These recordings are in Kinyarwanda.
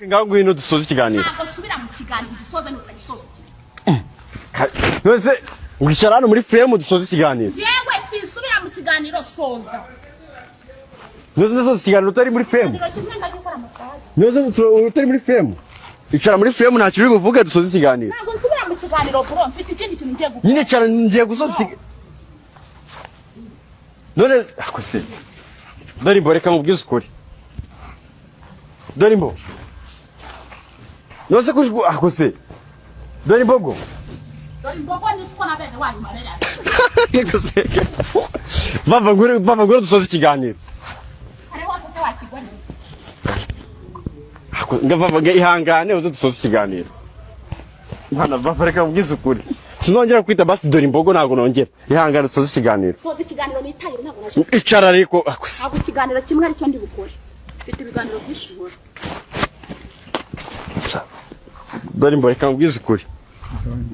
ngaho ngwino dusoza ikiganiro. Ntabwo subira mu kiganiro dusoza n'utagisoza. Nose ngicara hano muri frame dusoza ikiganiro. Yewe sinsubira mu kiganiro soza. Nose dusoza ikiganiro utari muri frame. Nose utari muri frame. Icara muri frame nta kiri buvuge dusoza ikiganiro. Ntabwo nsubira mu kiganiro bro, mfite ikindi kintu ngiye gukora. Nyine cara ngiye gusoza ikiganiro. None akose. Dori mboreka mubwiza ukuri. Dori mbo. Nose kushgu akose. Dori mbogo. Dori mbogo ni siko na bene wanyu marera. Nguseke. Bava ngure dusoza ikiganiro. Ari hose se wakigwa ni. Ngava ihangane uzo dusoza ikiganiro. Mwana bava reka mubwiza ukuri. Sinongera kwita basi dori mbogo nago nongera. Ihangane dusoza ikiganiro. Soza ikiganiro nitayiro nago nasho. Icara ariko akose. Ntabwo ikiganiro kimwe ari cyo ndi bukore. Mfite ibiganiro byinshi nkora. Dori mboreka mubwiza ukuri.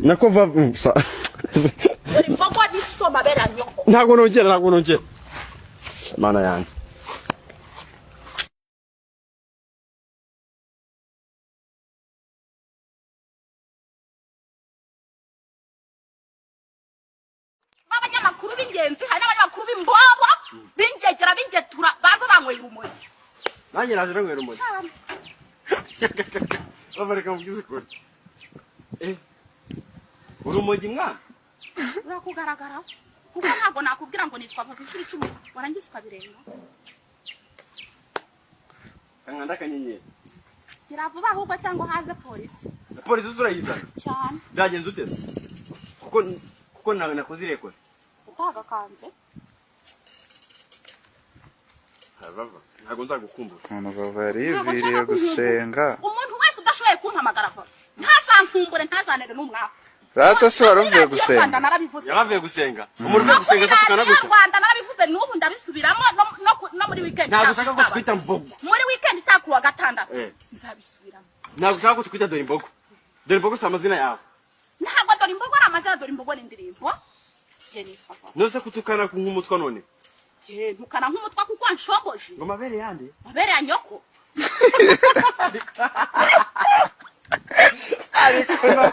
Nako va Dori mbogo ni soma bera nyoko. Ntago nongera. Mana yanjye. Abanyamakuru b'ingenzi hari n'abanyamakuru b'imbobo b'ingegera b'ingetura baza banywera urumogi. Nanjye naje nanywera urumogi. Babareka mubwiza ukuri. Urumogi mwana? Urakugaragara. Kuko ntabwo nakubwira ngo nitwa Vava inshuro 10 warangiza ukabirenga. Kanganda kanyenyeri. Gira vuba ahubwo cyangwa haze polisi. Polisi uzurayizana. Cyane. Byagenze ute? Kuko nawe nakoze irekoze. Utaga kanze. Bava, ntago nzagukumbura. Vava yariviriye gusenga. Umuntu wese udashoboye kumpamagara Vava. Ntazankumbure ntazanere n'umwaka. Rata se waruvuye gusenga. Yaravuye gusenga. Umuntu uvuye gusenga satukana gutya. Rwanda narabivuze n'ubu ndabisubiramo no muri weekend. Ntago ushaka ko twita mbogo. Muri weekend itakuwa gatandatu. Nzabisubiramo. Ntago ushaka ko twita dori mbogo. Dori mbogo si amazina yawe. Ntabwo dori mbogo ari amazina, dori mbogo ni indirimbo. Nose kutukana nk'umutwa none. Ntukana nk'umutwa kuko anshomboje. Ngo mabere yande. Mabere ya nyoko.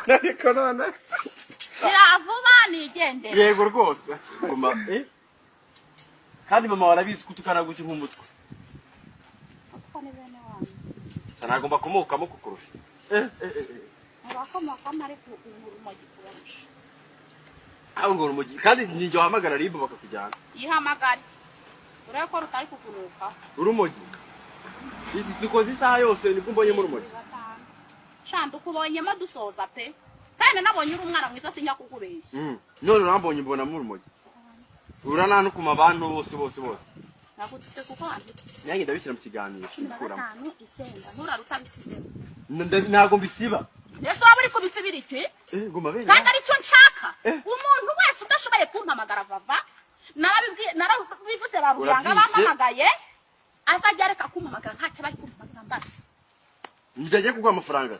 Ariko none. Iravuba nigende. Yego rwose. Ngoma kandi mama warabizi kutukana guki nk'umutwa. Akone bene wanyu. Sanagomba kumukamo kukurusha. Abakomoka mare ku urumogi kurusha. Aho ngo urumogi kandi ninjye wahamagara ribu bakakujyana. Yihamagara. Ureko rutari kuguruka. Urumogi. Izi dukoze isaha yose nibwo mbonye mu rumogi. Shanda ukubonyemo dusoza pe. Kandi nabonye uri umwana mwiza sinya kukubeshya. None urambonye mbona mu rumogi. Urana no kuma abantu bose. Nakutse kuko anditse. Nange ndabishyira mu kiganiro. Ntago mbisiba. Yesu waba uri kubisibira iki? Ngo mabere. Kandi ari cyo nshaka. Umuntu wese udashoboye kumpamagara Vava. Narabivuze baruyanga bampamagaye. Azajya reka kumpamagara ntacyo bari kumpamagara mbasi. Njye kuguha amafaranga.